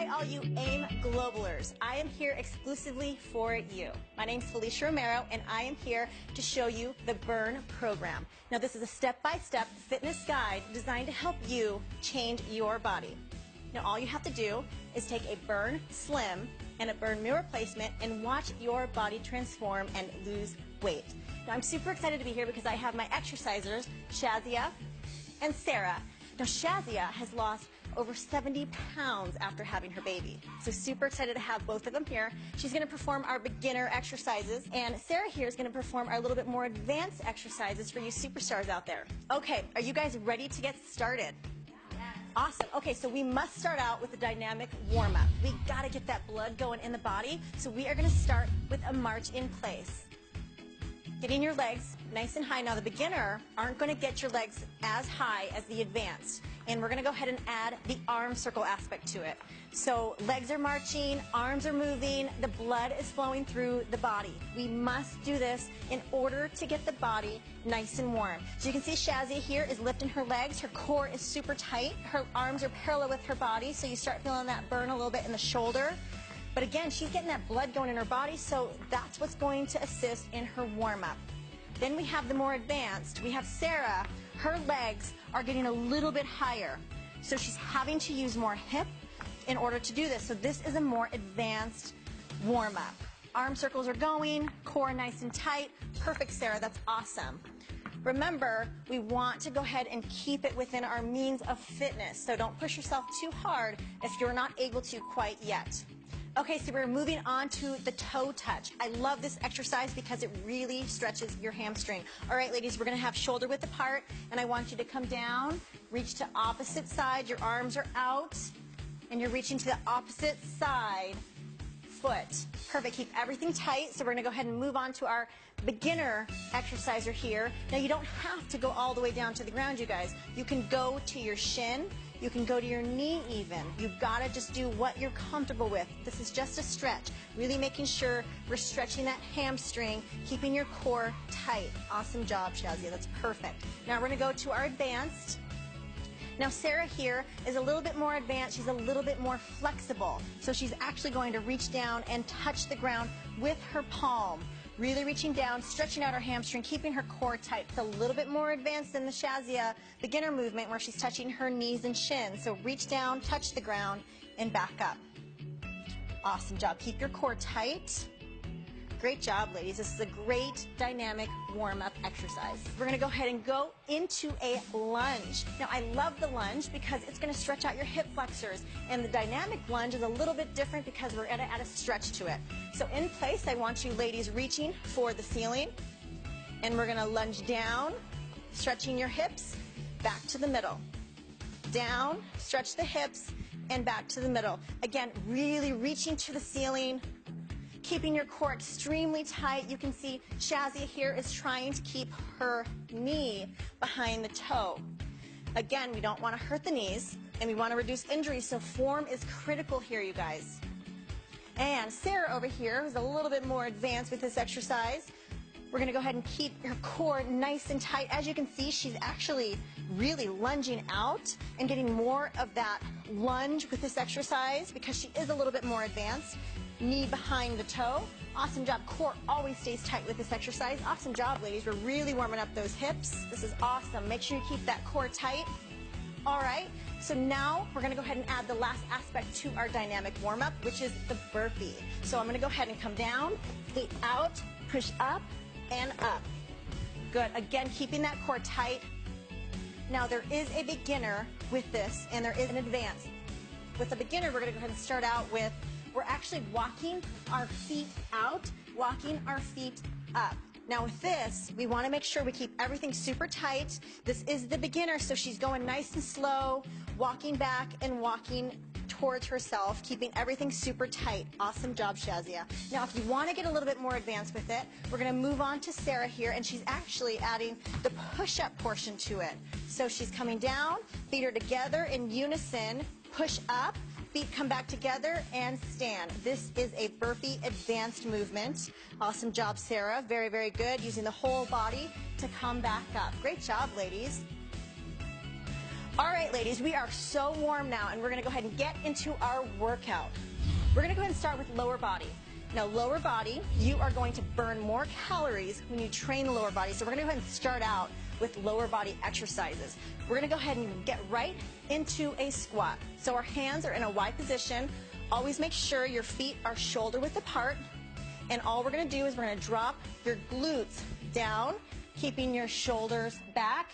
Hi, all you AIM Globalers. I am here exclusively for you. My name's Felicia Romero, and I am here to show you the Burn program. Now, this is a step-by-step fitness guide designed to help you change your body. Now, all you have to do is take a Burn Slim and a Burn Meal Replacement and watch your body transform and lose weight. Now, I'm super excited to be here because I have my exercisers, Shazia and Sarah. Now, Shazia has lost over 70 pounds after having her baby. So super excited to have both of them here. She's going to perform our beginner exercises, and Sarah here is going to perform our little bit more advanced exercises for you superstars out there. Okay, are you guys ready to get started? Yes. Awesome. Okay, so we must start out with a dynamic warm-up. We got to get that blood going in the body, so we are going to start with a march in place. Getting your legs nice and high. Now, the beginner aren't going to get your legs as high as the advanced. And we're going to go ahead and add the arm circle aspect to it. So legs are marching, arms are moving, the blood is flowing through the body. We must do this in order to get the body nice and warm. So you can see Shazia here is lifting her legs. Her core is super tight. Her arms are parallel with her body, so you start feeling that burn a little bit in the shoulder. But again, she's getting that blood going in her body, so that's what's going to assist in her warm-up. Then we have the more advanced. We have Sarah. Her legs are getting a little bit higher, so she's having to use more hip in order to do this. So this is a more advanced warm-up. Arm circles are going, core nice and tight. Perfect, Sarah. That's awesome. Remember, we want to go ahead and keep it within our means of fitness, so don't push yourself too hard if you're not able to quite yet. Okay, so we're moving on to the toe touch. I love this exercise because it really stretches your hamstring. All right, ladies, we're going to have shoulder width apart, and I want you to come down, reach to opposite side. Your arms are out, and you're reaching to the opposite side foot. Perfect. Keep everything tight. So we're going to go ahead and move on to our beginner exerciser here. Now, you don't have to go all the way down to the ground, you guys. You can go to your shin. You can go to your knee even. You've got to just do what you're comfortable with. This is just a stretch. Really making sure we're stretching that hamstring, keeping your core tight. Awesome job, Shazia. That's perfect. Now we're going to go to our advanced. Now Sarah here is a little bit more advanced. She's a little bit more flexible. So she's actually going to reach down and touch the ground with her palm. Really reaching down, stretching out her hamstring, keeping her core tight. It's a little bit more advanced than the Shazia beginner movement where she's touching her knees and shins. So reach down, touch the ground, and back up. Awesome job. Keep your core tight. Great job, ladies. This is a great dynamic warm-up exercise. We're going to go ahead and go into a lunge. Now, I love the lunge because it's going to stretch out your hip flexors, and the dynamic lunge is a little bit different because we're going to add a stretch to it. So in place, I want you ladies reaching for the ceiling, and we're going to lunge down, stretching your hips, back to the middle. Down, stretch the hips, and back to the middle. Again, really reaching to the ceiling, keeping your core extremely tight. You can see Shazia here is trying to keep her knee behind the toe. Again, we don't want to hurt the knees, and we want to reduce injury, so form is critical here, you guys. And Sarah over here is a little bit more advanced with this exercise. We're going to go ahead and keep her core nice and tight. As you can see, she's actually really lunging out and getting more of that lunge with this exercise because she is a little bit more advanced. Knee behind the toe. Awesome job. Core always stays tight with this exercise. Awesome job, ladies. We're really warming up those hips. This is awesome. Make sure you keep that core tight. All right. So now we're going to go ahead and add the last aspect to our dynamic warm-up, which is the burpee. So I'm going to go ahead and come down, feet out, push up, and up. Good. Again, keeping that core tight. Now, there is a beginner with this, and there is an advanced. With the beginner, we're going to go ahead and start out with we're actually walking our feet out, walking our feet up. Now with this, we want to make sure we keep everything super tight. This is the beginner, so she's going nice and slow, walking back and walking towards herself, keeping everything super tight. Awesome job, Shazia. Now if you want to get a little bit more advanced with it, we're going to move on to Sarah here, and she's actually adding the push-up portion to it. So she's coming down, feet are together in unison, push up, feet come back together and stand. This is a burpee advanced movement. Awesome job, Sarah. Very, very good. Using the whole body to come back up. Great job, ladies. All right, ladies, we are so warm now, and we're going to go ahead and get into our workout. We're going to go ahead and start with lower body. Now, lower body, you are going to burn more calories when you train the lower body, so we're going to go ahead and start out with lower body exercises. We're going to go ahead and get right into a squat. So our hands are in a Y position. Always make sure your feet are shoulder width apart, and all we're going to do is we're going to drop your glutes down, keeping your shoulders back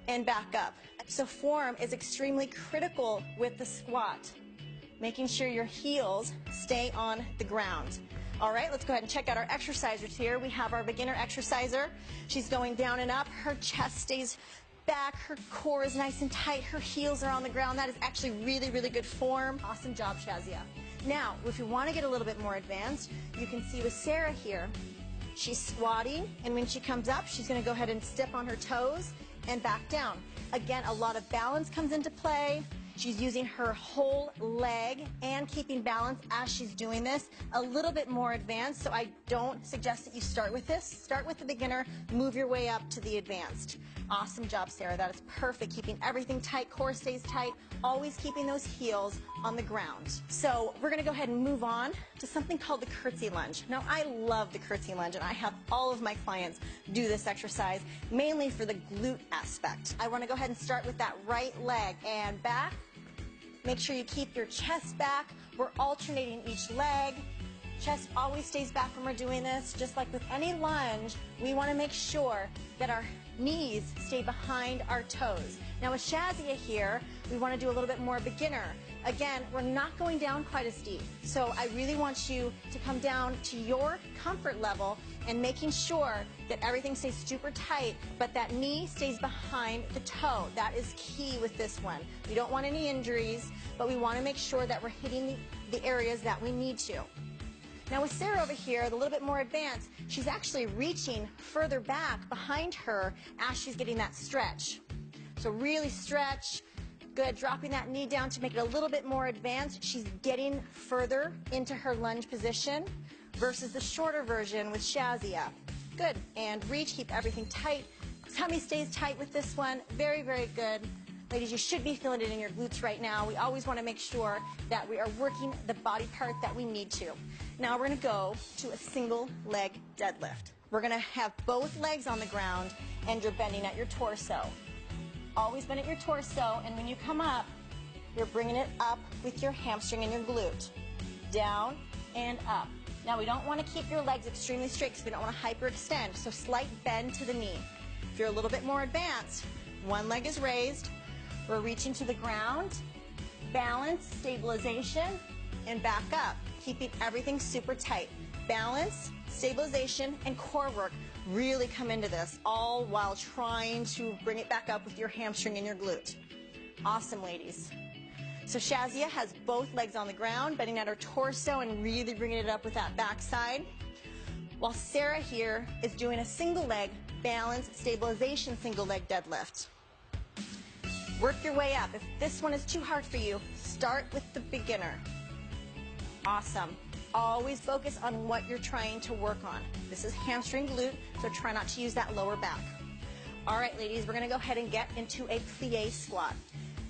and back up. So form is extremely critical with the squat, making sure your heels stay on the ground. All right, let's go ahead and check out our exercisers here. We have our beginner exerciser. She's going down and up. Her chest stays back. Her core is nice and tight. Her heels are on the ground. That is actually really, really good form. Awesome job, Shazia. Now, if you want to get a little bit more advanced, you can see with Sarah here, she's squatting, and when she comes up, she's going to go ahead and step on her toes and back down. Again, a lot of balance comes into play. She's using her whole leg and keeping balance as she's doing this. A little bit more advanced, so I don't suggest that you start with this. Start with the beginner, move your way up to the advanced. Awesome job, Sarah. That is perfect. Keeping everything tight, core stays tight, always keeping those heels on the ground. So we're going to go ahead and move on to something called the curtsy lunge. Now, I love the curtsy lunge, and I have all of my clients do this exercise, mainly for the glute aspect. I want to go ahead and start with that right leg and back. Make sure you keep your chest back. We're alternating each leg. Chest always stays back when we're doing this. Just like with any lunge, we want to make sure that our knees stay behind our toes. Now with Shazia here, we want to do a little bit more beginner. Again, we're not going down quite as deep. So I really want you to come down to your comfort level and making sure that everything stays super tight, but that knee stays behind the toe. That is key with this one. We don't want any injuries, but we want to make sure that we're hitting the areas that we need to. Now with Sarah over here, a little bit more advanced, she's actually reaching further back behind her as she's getting that stretch. So really stretch. Good, dropping that knee down to make it a little bit more advanced. She's getting further into her lunge position versus the shorter version with Shazia. Good, and reach, keep everything tight. Tummy stays tight with this one. Very, very good. Ladies, you should be feeling it in your glutes right now. We always want to make sure that we are working the body part that we need to. Now we're going to go to a single leg deadlift. We're going to have both legs on the ground and you're bending at your torso. Always bend at your torso, and when you come up, you're bringing it up with your hamstring and your glute. Down and up. Now we don't want to keep your legs extremely straight because we don't want to hyperextend, so slight bend to the knee. If you're a little bit more advanced, one leg is raised, we're reaching to the ground, balance, stabilization, and back up, keeping everything super tight. Balance, stabilization, and core work really come into this, all while trying to bring it back up with your hamstring and your glute. Awesome, ladies. So Shazia has both legs on the ground, bending at her torso and really bringing it up with that backside, while Sarah here is doing a single leg balance stabilization single leg deadlift. Work your way up. If this one is too hard for you, start with the beginner. Awesome. Always focus on what you're trying to work on. This is hamstring glute, so try not to use that lower back. All right, ladies, we're going to go ahead and get into a plie squat.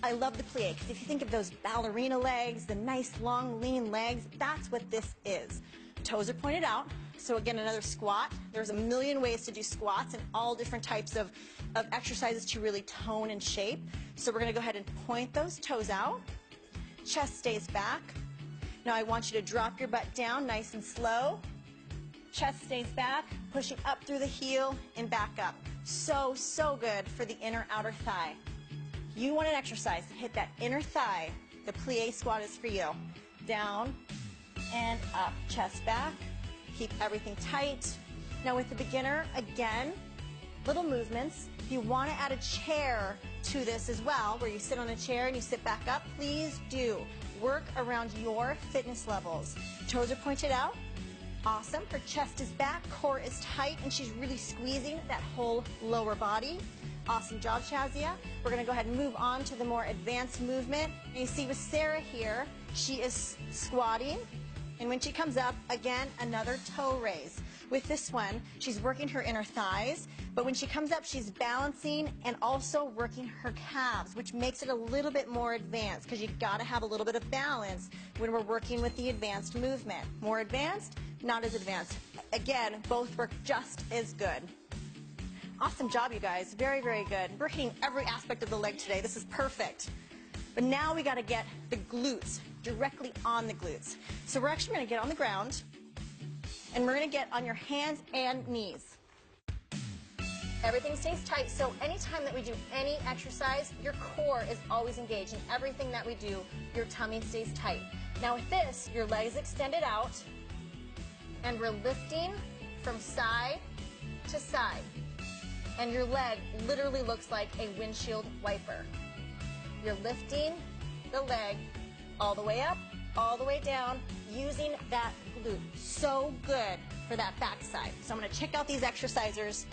I love the plie because if you think of those ballerina legs, the nice, long, lean legs, that's what this is. Toes are pointed out. So again, another squat. There's a million ways to do squats and all different types of exercises to really tone and shape. So we're going to go ahead and point those toes out. Chest stays back. Now I want you to drop your butt down nice and slow. Chest stays back, pushing up through the heel and back up. So, so good for the inner outer thigh. You want an exercise to hit that inner thigh. The plie squat is for you. Down and up, chest back. Keep everything tight. Now with the beginner, again, little movements. If you want to add a chair to this as well, where you sit on a chair and you sit back up, please do. Work around your fitness levels. Toes are pointed out. Awesome. Her chest is back, core is tight, and she's really squeezing that whole lower body. Awesome job, Shazia. We're going to go ahead and move on to the more advanced movement. And you see with Sarah here, she is squatting. And when she comes up, again, another toe raise. With this one, she's working her inner thighs, but when she comes up, she's balancing and also working her calves, which makes it a little bit more advanced because you've got to have a little bit of balance when we're working with the advanced movement. More advanced, not as advanced. Again, both work just as good. Awesome job, you guys. Very, very good. We're hitting every aspect of the leg today. This is perfect. But now we got to get the glutes directly on the glutes. So we're actually going to get on the ground, and we're going to get on your hands and knees. Everything stays tight, so anytime that we do any exercise, your core is always engaged. In everything that we do, your tummy stays tight. Now with this, your legs extended out, and we're lifting from side to side. And your leg literally looks like a windshield wiper. You're lifting the leg all the way up, all the way down, using that glute. So good for that back side. So I'm going to check out these exercisers.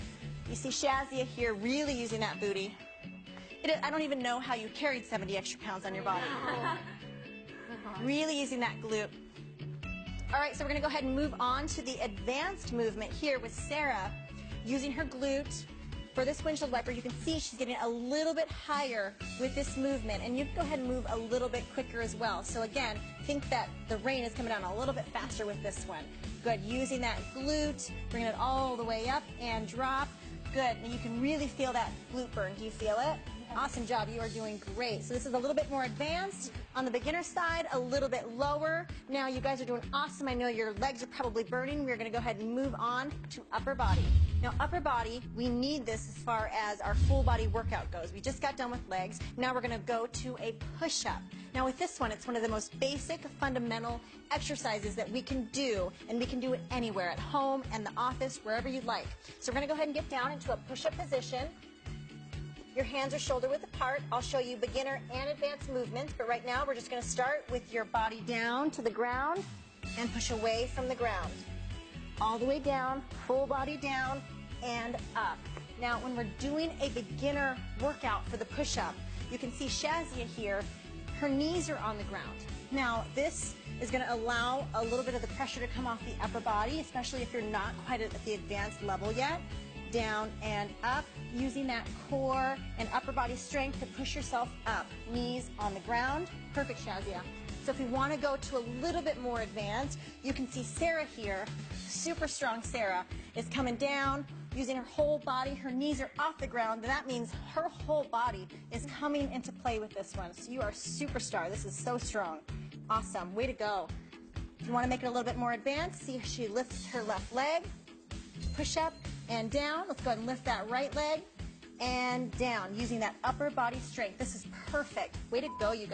You see Shazia here really using that booty. I don't even know how you carried 70 extra pounds on your body. Really using that glute. All right, so we're going to go ahead and move on to the advanced movement here with Sarah using her glute. For this windshield wiper, you can see she's getting a little bit higher with this movement, and you can go ahead and move a little bit quicker as well. So again, think that the rain is coming down a little bit faster with this one. Good, using that glute, bringing it all the way up and drop. Good, and you can really feel that glute burn. Do you feel it? Awesome job, you are doing great. So this is a little bit more advanced on the beginner side, a little bit lower. Now you guys are doing awesome. I know your legs are probably burning. We're going to go ahead and move on to upper body. Now upper body, we need this as far as our full body workout goes. We just got done with legs. Now we're going to go to a push-up. Now with this one, it's one of the most basic fundamental exercises that we can do, and we can do it anywhere, at home and the office, wherever you'd like. So we're going to go ahead and get down into a push-up position. Your hands are shoulder width apart. I'll show you beginner and advanced movements, but right now we're just going to start with your body down to the ground and push away from the ground. All the way down, full body down and up. Now when we're doing a beginner workout for the push-up, you can see Shazia here, her knees are on the ground. Now this is going to allow a little bit of the pressure to come off the upper body, especially if you're not quite at the advanced level yet. Down and up, using that core and upper body strength to push yourself up. Knees on the ground. Perfect, Shazia. So if you want to go to a little bit more advanced, you can see Sarah here, super strong Sarah, is coming down, using her whole body. Her knees are off the ground, and that means her whole body is coming into play with this one. So you are a superstar. This is so strong. Awesome. Way to go. If you want to make it a little bit more advanced, see if she lifts her left leg, push up, and down. Let's go ahead and lift that right leg and down using that upper body strength. This is perfect. Way to go, you guys.